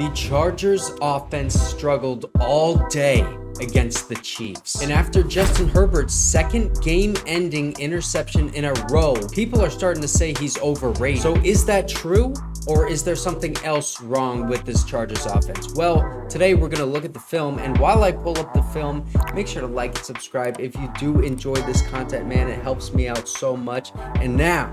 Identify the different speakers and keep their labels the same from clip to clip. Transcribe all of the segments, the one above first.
Speaker 1: The Chargers offense struggled all day against the Chiefs. And after Justin Herbert's second game-ending interception in a row, people are starting to say he's overrated. So is that true? Or is there something else wrong with this Chargers offense? Well, today we're going to look at the film, and while I pull up the film, make sure to like and subscribe if you do enjoy this content, man. It helps me out so much. And now,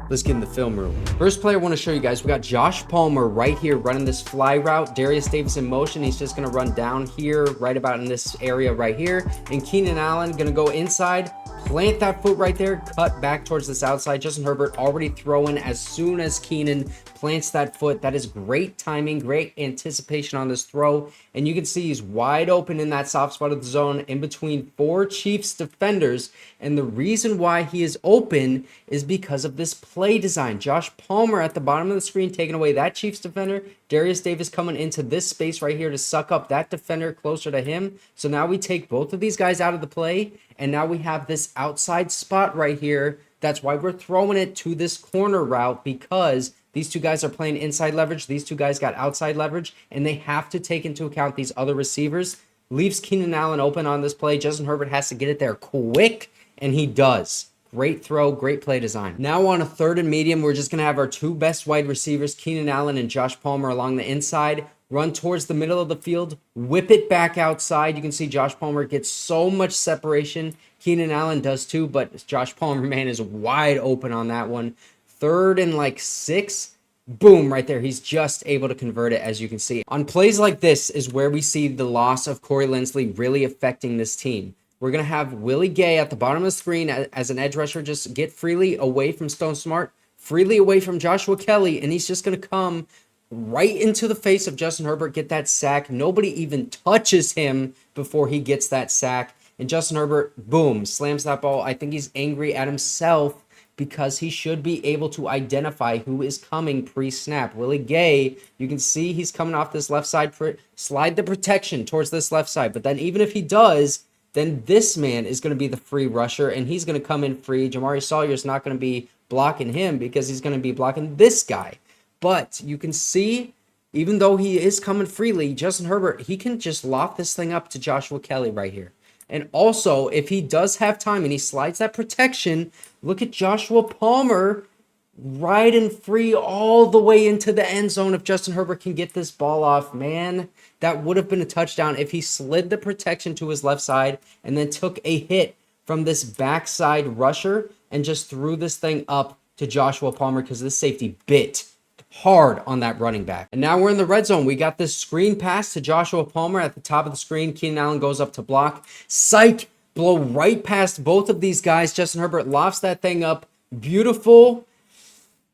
Speaker 1: let's get in the film room. First play I want to show you guys, we got Josh Palmer right here running this fly route. Darius Davis in motion. He's just going to run down here, right about in this area right here. And Keenan Allen going to go inside, plant that foot right there, cut back towards this outside. Justin Herbert already throwing as soon as Keenan plants that foot. That is great timing, great anticipation on this throw. And you can see he's wide open in that soft spot of the zone in between four Chiefs defenders. And the reason why he is open is because of this play design. Josh Palmer at the bottom of the screen taking away that Chiefs defender. Darius Davis coming into this space right here to suck up that defender closer to him. So now we take both of these guys out of the play. And now we have this outside spot right here. That's why we're throwing it to this corner route, because these two guys are playing inside leverage. These two guys got outside leverage, and they have to take into account these other receivers. Leaves Keenan Allen open on this play. Justin Herbert has to get it there quick, and he does. Great throw, great play design. Now on a third and medium, we're just going to have our two best wide receivers, Keenan Allen and Josh Palmer, along the inside. Run towards the middle of the field, whip it back outside. You can see Josh Palmer gets so much separation. Keenan Allen does too, but Josh Palmer, man, is wide open on that one. Third and like 6, boom, right there. He's just able to convert it, as you can see. On plays like this is where we see the loss of Corey Linsley really affecting this team. We're going to have Willie Gay at the bottom of the screen as an edge rusher. Just get freely away from Stone Smart, freely away from Joshua Kelly, and he's just going to come right into the face of Justin Herbert, get that sack. Nobody even touches him before he gets that sack. And Justin Herbert, boom, slams that ball. I think he's angry at himself because he should be able to identify who is coming pre-snap. Willie Gay, you can see he's coming off this left side. Slide the protection towards this left side. But then even if he does, then this man is going to be the free rusher, and he's going to come in free. Jamari Sawyer's not going to be blocking him because he's going to be blocking this guy. But you can see, even though he is coming freely, Justin Herbert, he can just loft this thing up to Joshua Kelly right here. And also, if he does have time and he slides that protection, look at Joshua Palmer riding free all the way into the end zone. If Justin Herbert can get this ball off, man, that would have been a touchdown if he slid the protection to his left side and then took a hit from this backside rusher and just threw this thing up to Joshua Palmer, because this safety bit hard on that running back. And now we're in the red zone. We got this screen pass to Joshua Palmer at the top of the screen. Keenan Allen goes up to block. Psych! Blow right past both of these guys. Justin Herbert lofts that thing up. Beautiful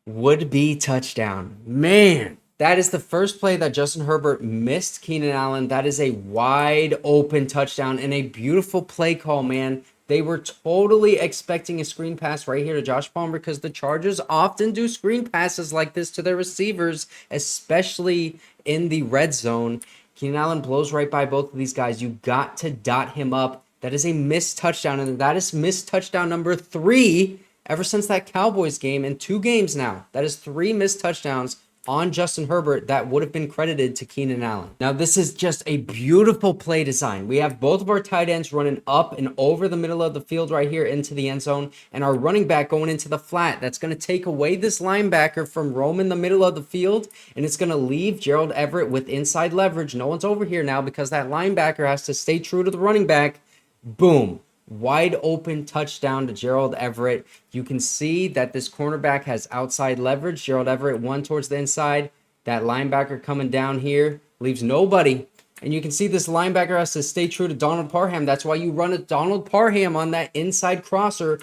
Speaker 1: would-be touchdown. Man, that is the first play that Justin Herbert missed Keenan Allen. That is a wide open touchdown and a beautiful play call, man. They were totally expecting a screen pass right here to Josh Palmer, because the Chargers often do screen passes like this to their receivers, especially in the red zone. Keenan Allen blows right by both of these guys. You got to dot him up. That is a missed touchdown, and that is missed touchdown number 3 ever since that Cowboys game, in 2 games now. That is 3 missed touchdowns on Justin Herbert that would have been credited to Keenan Allen. Now, this is just a beautiful play design. We have both of our tight ends running up and over the middle of the field right here into the end zone, and our running back going into the flat. That's going to take away this linebacker from roaming the middle of the field, and it's going to leave Gerald Everett with inside leverage. No one's over here now because that linebacker has to stay true to the running back. Boom. Wide open touchdown to Gerald Everett. You can see that this cornerback has outside leverage. Gerald Everett one towards the inside. That linebacker coming down here leaves nobody. And you can see this linebacker has to stay true to Donald Parham. That's why you run a Donald Parham on that inside crosser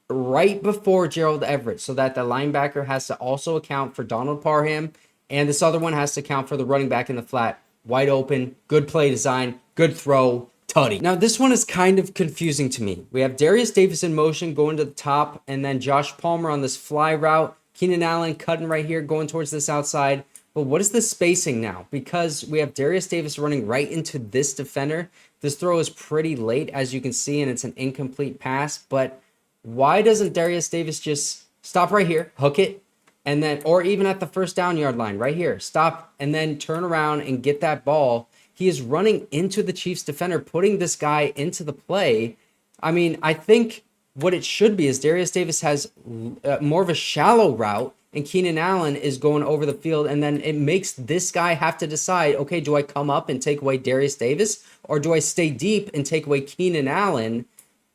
Speaker 1: right before Gerald Everett, so that the linebacker has to also account for Donald Parham, and this other one has to account for the running back in the flat. Wide open, good play design, good throw. Tutty. Now, this one is kind of confusing to me. We have Darius Davis in motion going to the top, and then Josh Palmer on this fly route. Keenan Allen cutting right here, going towards this outside. But what is the spacing now? Because we have Darius Davis running right into this defender. This throw is pretty late, as you can see, and it's an incomplete pass. But why doesn't Darius Davis just stop right here, hook it, and then, or even at the first down yard line right here, stop and then turn around and get that ball. He is running into the Chiefs defender, putting this guy into the play. I mean, I think what it should be is Darius Davis has more of a shallow route and Keenan Allen is going over the field. And then it makes this guy have to decide, okay, do I come up and take away Darius Davis or do I stay deep and take away Keenan Allen?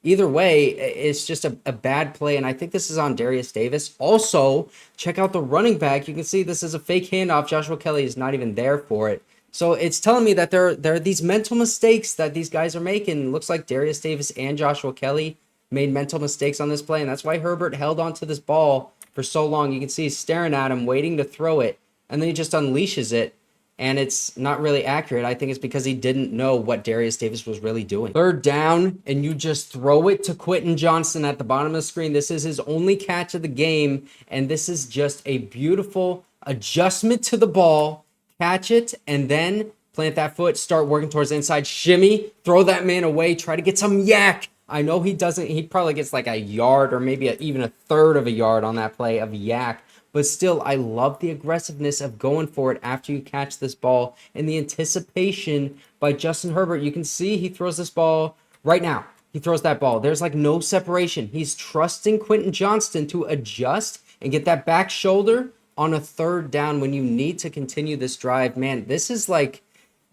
Speaker 1: Either way, it's just a bad play, and I think this is on Darius Davis. Also, check out the running back. You can see this is a fake handoff. Joshua Kelce is not even there for it. So it's telling me that there are these mental mistakes that these guys are making. It looks like Darius Davis and Joshua Kelce made mental mistakes on this play, and that's why Herbert held onto this ball for so long. You can see he's staring at him, waiting to throw it, and then he just unleashes it. And it's not really accurate. I think it's because he didn't know what Darius Davis was really doing. Third down, and you just throw it to Quentin Johnston at the bottom of the screen. This is his only catch of the game, and this is just a beautiful adjustment to the ball. Catch it, and then plant that foot, start working towards the inside, shimmy, throw that man away, try to get some yak. I know he doesn't. He probably gets like a yard or maybe even a third of a yard on that play of yak. But still, I love the aggressiveness of going for it after you catch this ball and the anticipation by Justin Herbert. You can see he throws this ball right now. He throws that ball. There's like no separation. He's trusting Quentin Johnston to adjust and get that back shoulder on a third down when you need to continue this drive. Man, this is like,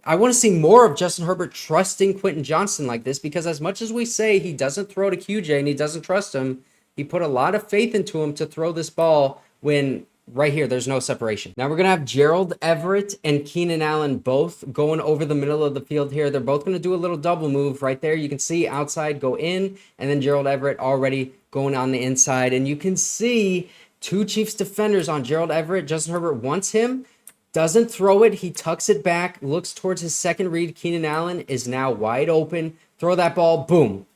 Speaker 1: I want to see more of Justin Herbert trusting Quentin Johnston like this, because as much as we say he doesn't throw to QJ and he doesn't trust him, he put a lot of faith into him to throw this ball when right here there's no separation. Now we're going to have Gerald Everett and Keenan Allen both going over the middle of the field here. They're both going to do a little double move right there. You can see outside go in, and then Gerald Everett already going on the inside. And you can see two Chiefs defenders on Gerald Everett. Justin Herbert wants him, doesn't throw it. He tucks it back, looks towards his second read. Keenan Allen is now wide open. Throw that ball, boom.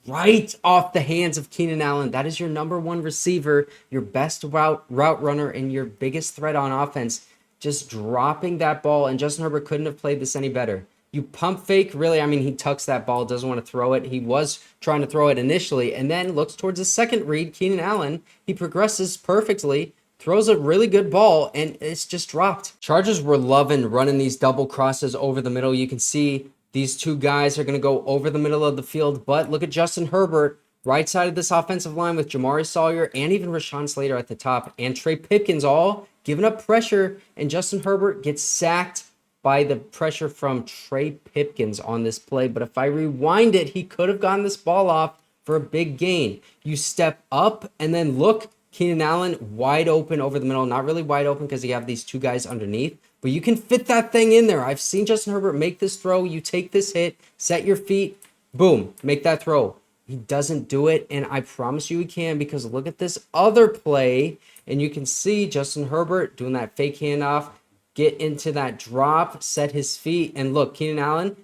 Speaker 1: Right off the hands of Keenan Allen. That is your number one receiver, your best route runner, and your biggest threat on offense. Just dropping that ball, and Justin Herbert couldn't have played this any better. You pump fake, really, I mean, he tucks that ball, doesn't want to throw it. He was trying to throw it initially, and then looks towards his second read, Keenan Allen. He progresses perfectly, throws a really good ball, and it's just dropped. Chargers were loving running these double crosses over the middle. You can see these two guys are going to go over the middle of the field, but look at Justin Herbert, right side of this offensive line with Jamari Sawyer and even Rashawn Slater at the top, and Trey Pipkins all giving up pressure, and Justin Herbert gets sacked by the pressure from Trey Pipkins on this play. But if I rewind it, he could have gotten this ball off for a big gain. You step up, and then look, Keenan Allen wide open over the middle. Not really wide open because you have these two guys underneath, but you can fit that thing in there. I've seen Justin Herbert make this throw. You take this hit, set your feet, boom, make that throw. He doesn't do it, and I promise you he can, because look at this other play, and you can see Justin Herbert doing that fake handoff, get into that drop, set his feet, and look, Keenan Allen,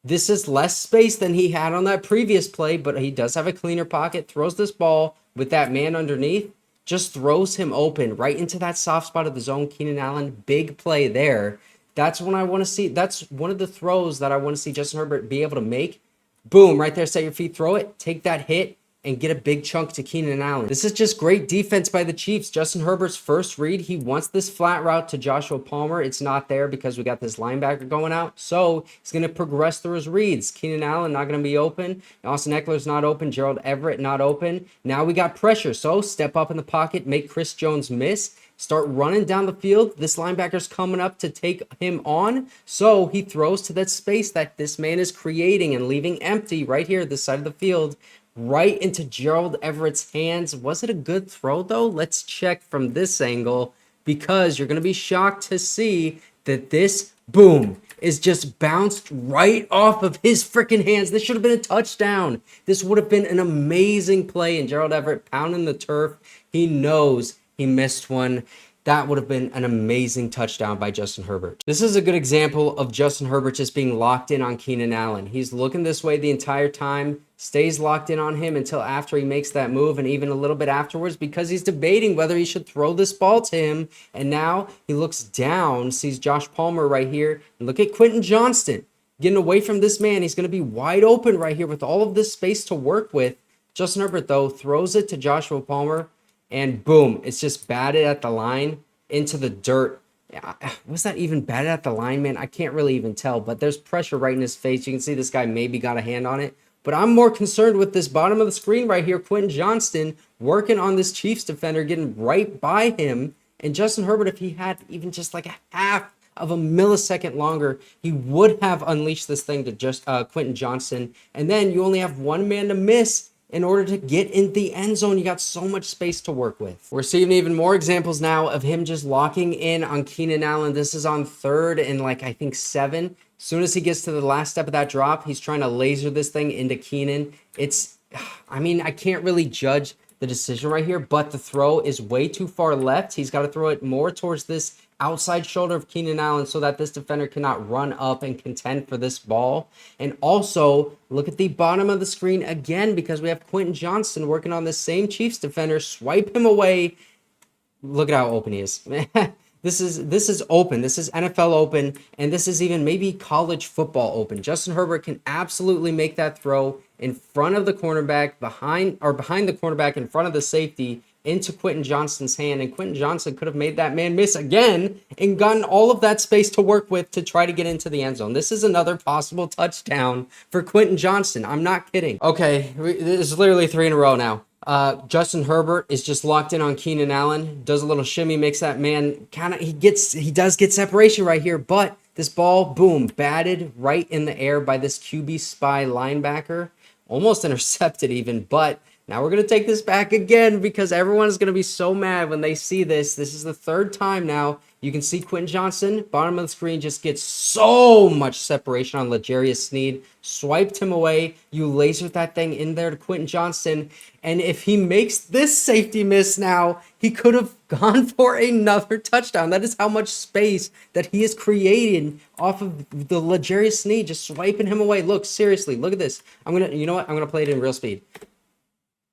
Speaker 1: this is less space than he had on that previous play, but he does have a cleaner pocket, throws this ball with that man underneath, just throws him open right into that soft spot of the zone. Keenan Allen, big play there. That's when I want to see. That's one of the throws that I want to see Justin Herbert be able to make. Boom, right there, set your feet, throw it, take that hit, and get a big chunk to Keenan Allen. This is just great defense by the Chiefs. Justin Herbert's first read, he wants this flat route to Joshua Palmer. It's not there because we got this linebacker going out. So he's going to progress through his reads. Keenan Allen not going to be open. Austin Eckler's not open. Gerald Everett not open. Now we got pressure. So step up in the pocket, make Chris Jones miss. Start running down the field. This linebacker's coming up to take him on. So he throws to that space that this man is creating and leaving empty right here, this side of the field, right into Gerald Everett's hands. Was it a good throw, though? Let's check from this angle, because you're going to be shocked to see that this, boom, is just bounced right off of his freaking hands. This should have been a touchdown. This would have been an amazing play, and Gerald Everett pounding the turf. He knows he missed one. That would have been an amazing touchdown by Justin Herbert. This is a good example of Justin Herbert just being locked in on Keenan Allen. He's looking this way the entire time, stays locked in on him until after he makes that move, and even a little bit afterwards, because he's debating whether he should throw this ball to him. And now he looks down, sees Josh Palmer right here, and look at Quentin Johnston getting away from this man. He's going to be wide open right here with all of this space to work with. Justin Herbert, though, throws it to Joshua Palmer. and boom, it's just batted at the line into the dirt. Was that even batted at the line, man? I can't really even tell, but there's pressure right in his face. You can see this guy maybe got a hand on it. But I'm more concerned with this bottom of the screen right here. Quentin Johnston working on this Chiefs defender, getting right by him. And Justin Herbert, if he had even just like a half of a millisecond longer, he would have unleashed this thing to just Quentin Johnston. And then you only have one man to miss in order to get in the end zone. You got so much space to work with. We're seeing even more examples now of him just locking in on Keenan Allen. This is on 3rd and like, I think 7. As soon as he gets to the last step of that drop, he's trying to laser this thing into Keenan. I mean, I can't really judge the decision right here, but the throw is way too far left. He's got to throw it more towards this outside shoulder of Keenan Allen so that this defender cannot run up and contend for this ball. And also, look at the bottom of the screen again, because we have Quentin Johnston working on this same Chiefs defender. Swipe him away. Look at how open he is. This is open. This is NFL open, and this is even maybe college football open. Justin Herbert can absolutely make that throw in front of the cornerback, behind the cornerback, in front of the safety, into Quentin Johnston's hand, and Quentin Johnston could have made that man miss again and gotten all of that space to work with to try to get into the end zone. This is another possible touchdown for Quentin Johnston. I'm not kidding. Okay, this is literally 3 in a row now. Justin Herbert is just locked in on Keenan Allen, does a little shimmy, makes that man he does get separation right here, but this ball, boom, batted right in the air by this QB spy linebacker, almost intercepted even, but now we're going to take this back again because everyone is going to be so mad when they see this. This is the 3rd time now. You can see Quentin Johnston, bottom of the screen, just gets so much separation on L'Jarius Sneed. Swiped him away. You lasered that thing in there to Quentin Johnston. And if he makes this safety miss now, he could have gone for another touchdown. That is how much space that he is creating off of the L'Jarius Sneed, just swiping him away. Look, seriously, look at this. You know what? I'm going to play it in real speed.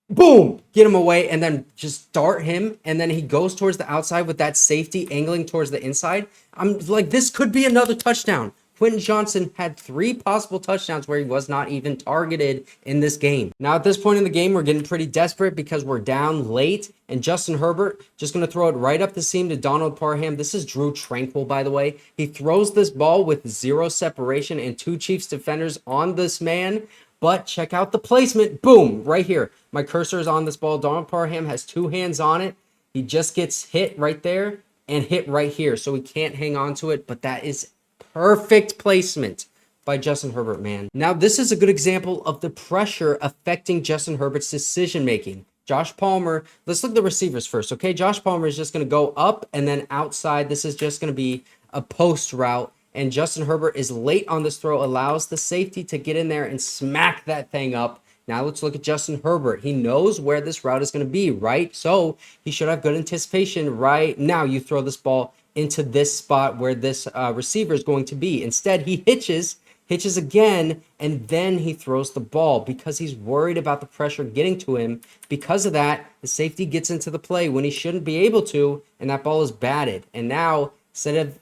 Speaker 1: Boom, get him away, and then just dart him, and then he goes towards the outside with that safety angling towards the inside. I'm like, this could be another touchdown. Quentin Johnston had 3 possible touchdowns where he was not even targeted in this game. Now, at this point in the game, we're getting pretty desperate because we're down late, and Justin Herbert just going to throw it right up the seam to Donald Parham. This is Drew Tranquil, by the way. He throws this ball with 0 separation and 2 Chiefs defenders on this man. But check out the placement. Boom, right here. My cursor is on this ball. Donald Parham has 2 hands on it. He just gets hit right there and hit right here. So he can't hang on to it. But that is perfect placement by Justin Herbert, man. Now, this is a good example of the pressure affecting Justin Herbert's decision-making. Josh Palmer, let's look at the receivers first, okay? Josh Palmer is just going to go up and then outside. This is just going to be a post route. And Justin Herbert is late on this throw, allows the safety to get in there and smack that thing up. Now let's look at Justin Herbert. He knows where this route is going to be, right? So he should have good anticipation right now. You throw this ball into this spot where this receiver is going to be. Instead, he hitches again, and then he throws the ball because he's worried about the pressure getting to him. Because of that, the safety gets into the play when he shouldn't be able to, and that ball is batted. And now, instead of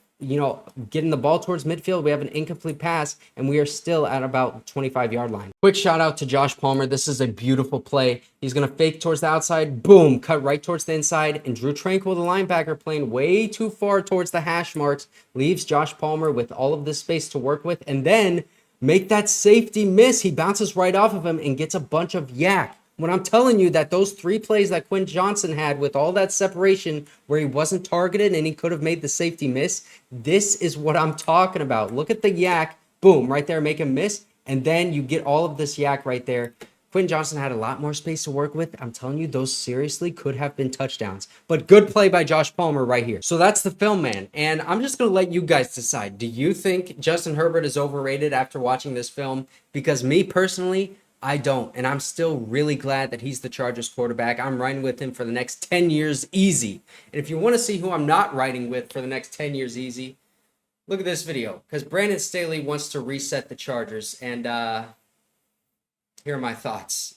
Speaker 1: getting the ball towards midfield, we have an incomplete pass, and we are still at about 25-yard line. Quick shout out to Josh Palmer. This is a beautiful play. He's going to fake towards the outside. Boom, cut right towards the inside, and Drew Tranquil, the linebacker, playing way too far towards the hash marks, leaves Josh Palmer with all of this space to work with, and then make that safety miss. He bounces right off of him and gets a bunch of yak. When I'm telling you that those 3 plays that Quentin Johnston had with all that separation where he wasn't targeted and he could have made the safety miss, this is what I'm talking about. Look at the yak. Boom, right there, make him miss. And then you get all of this yak right there. Quentin Johnston had a lot more space to work with. I'm telling you, those seriously could have been touchdowns. But good play by Josh Palmer right here. So that's the film, man. And I'm just going to let you guys decide. Do you think Justin Herbert is overrated after watching this film? Because me personally, I don't, and I'm still really glad that he's the Chargers quarterback. I'm riding with him for the next 10 years easy. And if you want to see who I'm not riding with for the next 10 years easy, look at this video, because Brandon Staley wants to reset the Chargers, and here are my thoughts.